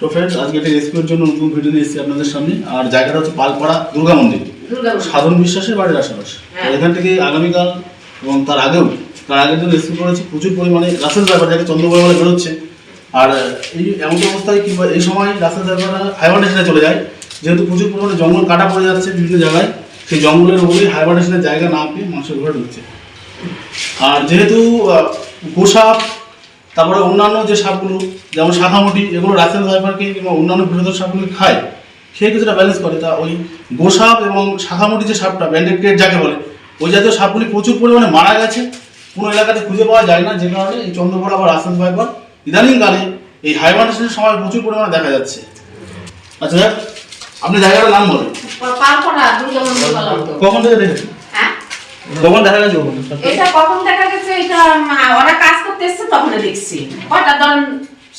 তো ফ্রেন্ডস, আজকে একটা রেস্কিউর জন্য নতুন ভিডিও নিয়ে এসেছি আপনাদের সামনে। আর জায়গাটা হচ্ছে পালপাড়া দুর্গা মন্দির, সাধন বিশ্বাসের বাড়ির আশেপাশে। এখান থেকে আগামীকাল এবং তার আগের দিন রেস্কিউ করেছি প্রচুর পরিমাণে রাসেল ড্রাইভার, যাকে চন্দ্রপুর বলে বেরোচ্ছে। আর এই এমন অবস্থায় কিংবা এই সময় রাসেল ড্রাইভাররা হাইবারনেশনে চলে যায়, যেহেতু প্রচুর পরিমাণে জঙ্গল কাটা পড়ে যাচ্ছে বিভিন্ন জায়গায়। সেই জঙ্গলের উপরেই হাইবারনেশনের জায়গা না পেয়ে মানুষের ঘরে ঢুকছে। আর যেহেতু গোসাপ, তারপরে অন্যান্য যে সাপগুলো যেমন শাখামুটি, এগুলো রাসেল ড্রাইভারকে কিংবা অন্যান্য বৃহৎ সাপগুলো খায়, খেয়ে কিছুটা ব্যালেন্স করে। তা ওই গোসাপ এবং শাখামুটি যে সাপটা, ব্যান্ডেড যাকে বলে, ওই জাতীয় সাপগুলি প্রচুর পরিমাণে মারা গেছে, কোনো এলাকাতে খুঁজে পাওয়া যায় না। যে কারণে এই চন্দ্রপুরা বা রাসেল ড্রাইভার ইদানিংকালে এই হাইবারনেশনের সময় প্রচুর পরিমাণে দেখা যাচ্ছে। আচ্ছা, আপনি জায়গাটার নাম বলেন। কখন থেকে দেখেছেন? কখন দেখা গেছে? এটা কখন দেখা গেছে? এটা ওরা কাজ করতে এসেছে তখন দেখছি। কয়টা ধরুন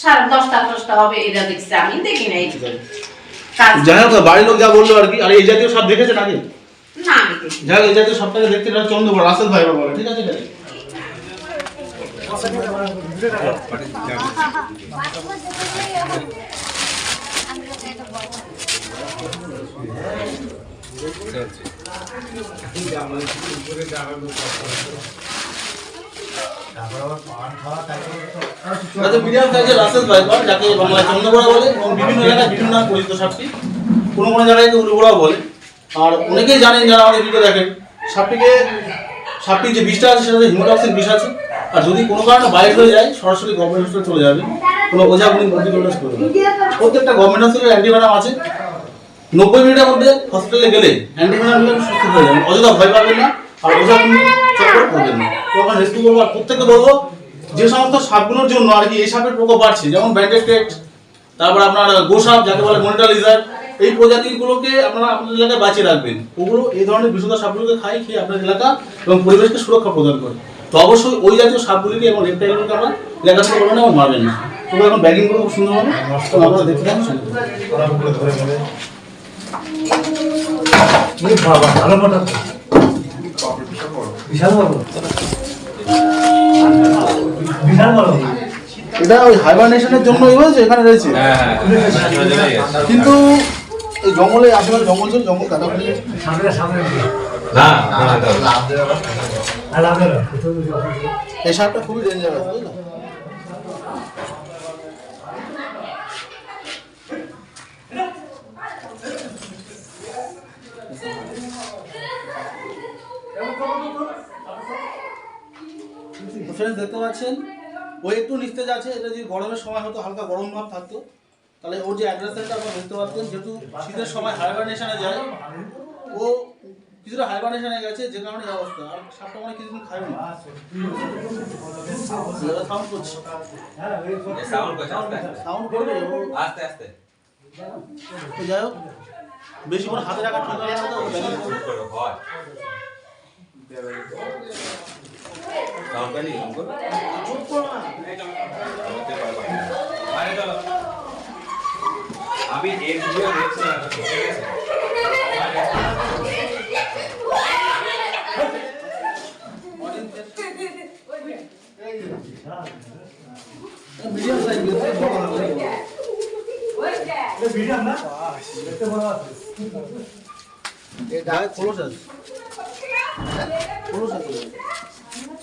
10:30 হবে, এটা দেখছি, আমি দেখি নাই। যাই হোক, বাড়ির লোক যা বললো আর কি। আর এই জাতীয় সাপ দেখেছেন আগে? না, আমি দেখি। যাই হোক, এই জাতীয় সাপটাকে দেখতে চন্দ্রপুর রাসেল ড্রাইভার বলে, ঠিক আছে? মিডিয়াম সাইজের রাসেল ড্রাইভার, যাকে বাংলায় চন্দ্রপুরা বলে এবং বিভিন্ন এলাকায় বিভিন্ন নাম পরিচিত সাপটি, কোনো কোনো জায়গায় উলুবোড়াও বলে। আর অনেকেই জানেন যারা আমাদের ভিডিও দেখেন, সাপটির যে বিষটা আছে সেটা হিমোটক্সিন বিষ আছে। আর যদি কোনো কারণে বাইরে হয়ে যায়, সরাসরি গভর্নমেন্ট হসপিটালে চলে যাবে, কোনো ওঝাগুলি ভর্তি করবে। প্রত্যেকটা গভর্নমেন্ট হসপিটালে অ্যান্টিভেনাম আছে। 90 মিনিটের মধ্যে হসপিটালে গেলে অ্যান্টিভেনাম নিলে সুস্থ হয়ে যাবেন, অযথা ভয় পাবেন না। আর ওঝাগুলি চক্কর করবেন না। তখন রেস্কিউ করবো। আর প্রত্যেককে বলবো, যে সমস্ত সাপগুলোর জন্য আর কি এই সাপের প্রকোপ বাড়ছে, যেমন ব্যান্ডেড, তারপর আপনার গোসাপ যাকে বলে মনিটর লিজার্ড, এই প্রজাতিগুলোকে আপনারা আপনাদের এলাকায় বাঁচিয়ে রাখবেন। ওগুলো এই ধরনের বিষধর সাপগুলোকে খেয়ে আপনার এলাকা এবং পরিবেশকে সুরক্ষা প্রদান করে। তো অবশ্যই ওই জাতীয় সাপগুলিকে এবং রেপ্টাইলগুলোকে আমরা এলাকা থেকে করবেন এবং মারবেন না। তোমরা এখন ব্যাগিং করবো খুব সুন্দর হবে, তো আপনারা দেখতে থাকুন। এটা ওই হাইবারনেশনের জন্য হয়েছে, এখানে রয়েছে। কিন্তু এই জঙ্গলে আশেপাশে জঙ্গল কাটা পড়ে গেছে। এই সাপটা খুবই ডেঞ্জারাস, বুঝলেন? ফ্রেন্ডস, দেখতে পাচ্ছেন ও একটু নিস্তেজ আছে। এটা যদি গরমের সময় হতো, হালকা গরম ভাব থাকতো, তাহলে ওর যে অ্যাগ্রেশনটা আপনারা বুঝতে পারতেন। যেহেতু শীতের সময় হাইবারনেশনে যায়, ও কিছুটা হাইবারনেশনে গেছে, যে কারণে এই অবস্থা। আর সাপটা মানে কিছুদিন খাবে না। সাউন্ড করছে, সাউন্ড করবে আস্তে আস্তে। তো যাই হোক, বেশি করে হাতে রাখা ঠিক হবে না। আমি এই ভিডিও দেখছি না, ঠিক আছে? মিডিয়াম সাইজ মিডিয়াম না, দেখতে বড় আছে। এটা খোলস আছে, খোলস আছে।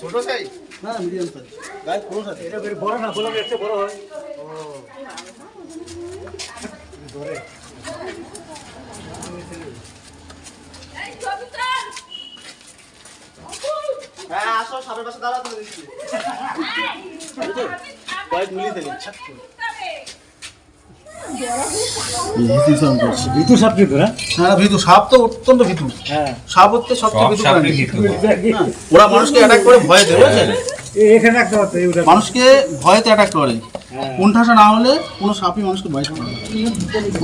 ছোট সাইজ না, মিডিয়াম সাইজ গায়ে খোলস আছে। এটা বের বড় না, খোলস একটু বড় হয়। ও ধরে হ্যাঁ, আসো সামনের পাশে দাঁড়া, তুলে দিচ্ছি। কয়েক মিনিট থেকে ভিতু সাপ কিন্তু, হ্যাঁ ভিতু সাপ তো অত্যন্ত ভিতু। হ্যাঁ, সাপ হচ্ছে সবচেয়ে ভিতু। ওরা মানুষকে অ্যাটাক করে ভয় দেয়, বুঝছেন? এখানে একটা মানুষকে ভয়তে অ্যাটাক করে। কোণঠাসা না হলে কোনো সাপই মানুষকে ভয় করে না।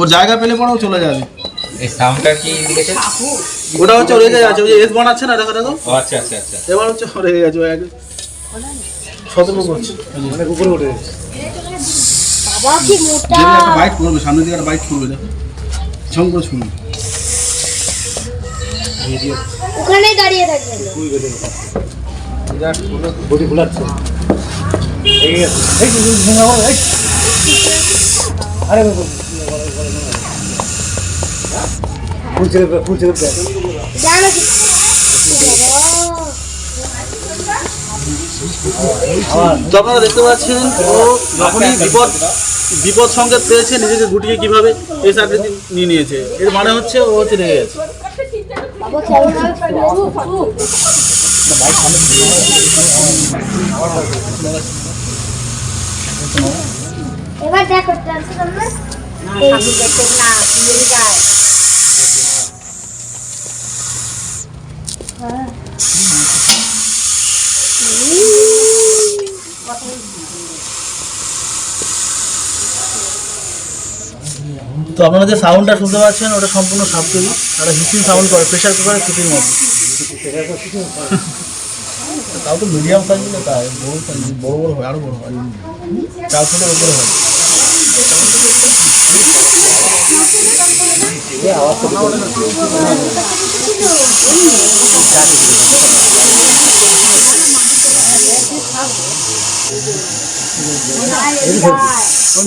ওর জায়গা পেলে পরেও চলে যাবে। এই সাউন্ডটা কি ইন্ডিকেটর? ওটা হচ্ছে রেগে আছে, ওই যে এস বানাচ্ছে না, দেখো দেখো। ও আচ্ছা আচ্ছা আচ্ছা। এবার হচ্ছে রেগে গেছে, ওই আগে সতর্ক করছে, অনেক উপরে উঠে গেছে। বাবা কি মোটা! যেটা একটা বাইট করবে, সামনের দিকে একটা বাইট করবে, দেখো ঝম করে শুনুন। ওখানেই দাঁড়িয়ে থাকবে, বডি ফুলাচ্ছে। তো আপনারা দেখতে পাচ্ছেন ও যখনই বিপদ সংকেত পেয়েছে নিজেকে গুটিয়ে কিভাবে এই চাকরিটি নিয়ে নিয়েছে, এর মানে হচ্ছে ও হচ্ছে রেগে গেছে। এবার দেখো ট্রান্সফরমার না সামনে দেখতে না নিয়ে যায় তো আপনারা যে সাউন্ডটা শুনতে পাচ্ছেন ওটা সম্পূর্ণ শব্দই, একটা হিসিং সাউন্ড করে প্রেশার কুকারের সিটির মতো। তাও তো মিডিয়াম সাইজ বলে তাই বড় সাইজ বড় বড় হয়, আরো বড় হয়, 4 ফুটের উপরে হয়।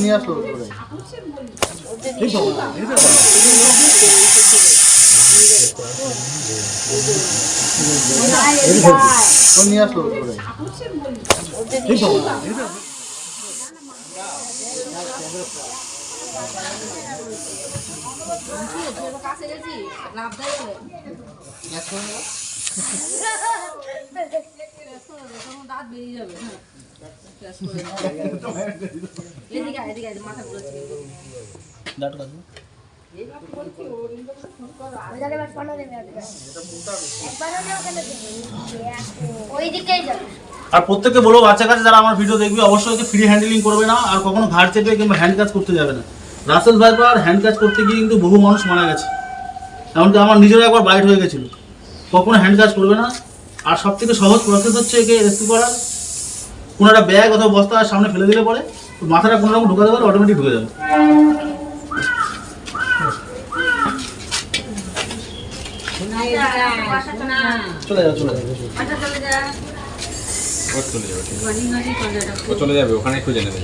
নিয়ে আসো নিয়ে আসো আর প্রত্যেককে বলবো বাচ্চা কাছে যারা আমার ভিডিও দেখবে অবশ্যই ফ্রি হ্যান্ডেলিং করবে না, আর কখনো ঘাড় চেপে কিংবা হ্যান্ড কাজ করতে যাবে না। রাসেল ভাইপার হ্যান্ড কাজ করতে গিয়ে কিন্তু বহু মানুষ মারা গেছে, এমনকি আমার নিজেরও একবার বাইট হয়ে গেছিল। কখনো হ্যান্ড কাজ করবে না। আর সব থেকে সহজ প্রসেস হচ্ছে একে রেস্কিউ করার, কোনো একটা ব্যাগ অথবা বস্তা সামনে ফেলে দিলে পরে মাথাটা কোনো রকম ঢুকাতে পারে, অটোমেটিক ঢুকে যাবে। চলে যাও চলে যাও চলে যাবে, ওখানে খুঁজে নেবে।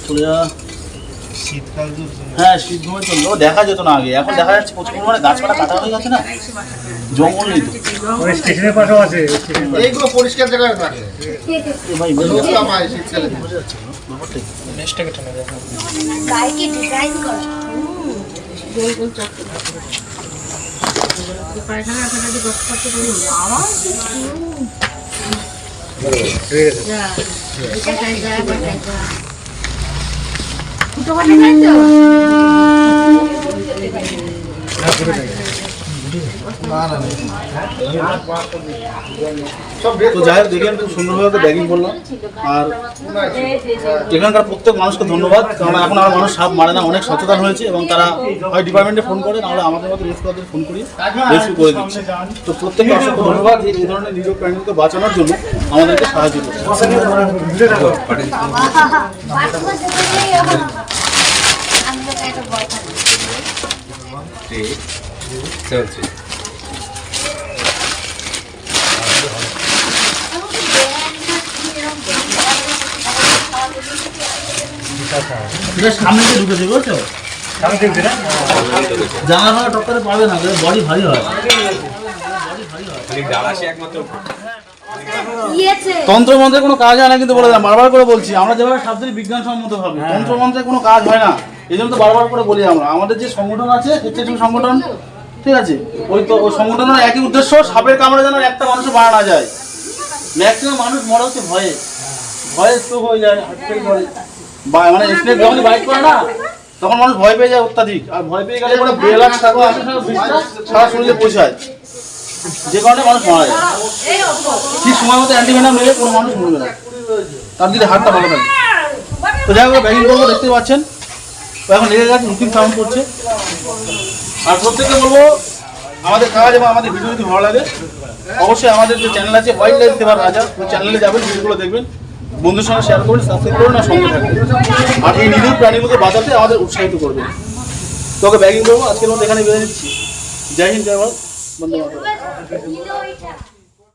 চলে যা। হ্যাঁ শীত ঘুমে চললো, দেখা যেত না আগে, এখন দেখা যাচ্ছে প্রচুর পরিমাণে গাছপালা কাটা হয়ে যাচ্ছে না, জঙ্গল নেই তো। স্টেশনের পাশেও আছে, এইগুলো পরিষ্কার জায়গায় থাকে ভাই, বাইকে ডিজাইন করা তো যাই হোক দেখেন খুব সুন্দরভাবে ব্যাগিং করলাম। আর এখানকার প্রত্যেক মানুষকে ধন্যবাদ, কারণ এখন আর মানুষ সাপ মারে না, অনেক সচেতন হয়েছে এবং তারা হয় ডিপার্টমেন্টে ফোন করে, নাহলে আমাদের মতো রেস্কিউদের ফোন করি রেস্কিউ করে দিচ্ছে। তো প্রত্যেককে অসংখ্য ধন্যবাদ যে এই ধরনের নিরীহ প্রাণীকে বাঁচানোর জন্য আমাদেরকে সাহায্য করছে। চলছে সামনে দিয়ে ঢুকেছে বুঝছো, জানা ভাঙা টক্করে পারবে না, বডি ভারী হয়। তন্ত্রমন্ত্রে কোনো কাজ হয় না কিন্তু বলে দিলাম, বারবার করে বলছি, আমরা যেভাবে সাবধানে বিজ্ঞানসম্মত ভাবে তন্ত্রমন্ত্রে কোনো কাজ হয় না, এই জন্য তো বারবার করে বলি আমরা। আমাদের যে সংগঠন আছে স্বেচ্ছাসেবী সংগঠন, ঠিক আছে, ওই তো ওই সংগঠনের একই উদ্দেশ্য, সাপের কামড়ে যেন একটা মানুষও মারা না যায়। ম্যাক্সিমাম মানুষ মরা হচ্ছে ভয়ে, ভয়ে স্ট্রোক হয়ে যায়, হার্ট ফেল করে, বা মানে স্নেক যখনই বাইট করে না তখন মানুষ ভয় পেয়ে যায় অত্যাধিক, আর ভয় পেয়ে গেলে পরে বেলাক্স থাকা সারা শরীরে পৌঁছায়, যে কারণে মানুষ মারা যায়। ঠিক সময় মতো অ্যান্টিভেনাম নিলে কোনো মানুষ মরবে না, তার যদি হাতটা ভালো থাকে। তো যাই হোক ব্যাগিং করবো, দেখতে পাচ্ছেন তো এখন লেগে গেছে, রুটিন সাউন্ড করছে। আর প্রত্যেককে বলবো আমাদের কাজ এবং আমাদের ভিডিও যদি ভালো লাগে অবশ্যই আমাদের যে চ্যানেল আছে ওয়াইল্ড লাইফ সেভার রাজা, ওই চ্যানেলে যাবেন, ভিডিওগুলো দেখবেন, বন্ধুর সঙ্গে শেয়ার করবেন, সাবস্ক্রাইব করবেন আর সঙ্গে থাকবেন। আর এই নিরীহ প্রাণীগুলোকে বাঁচাতে আমাদের উৎসাহিত করবেন। তোকে ব্যাগিং করবো, আজকের মতো এখানে বেঁধে দিচ্ছি। জয় হিন্দ, জয় ভারত, বন্দে মাতরম। এবার নিলো এটা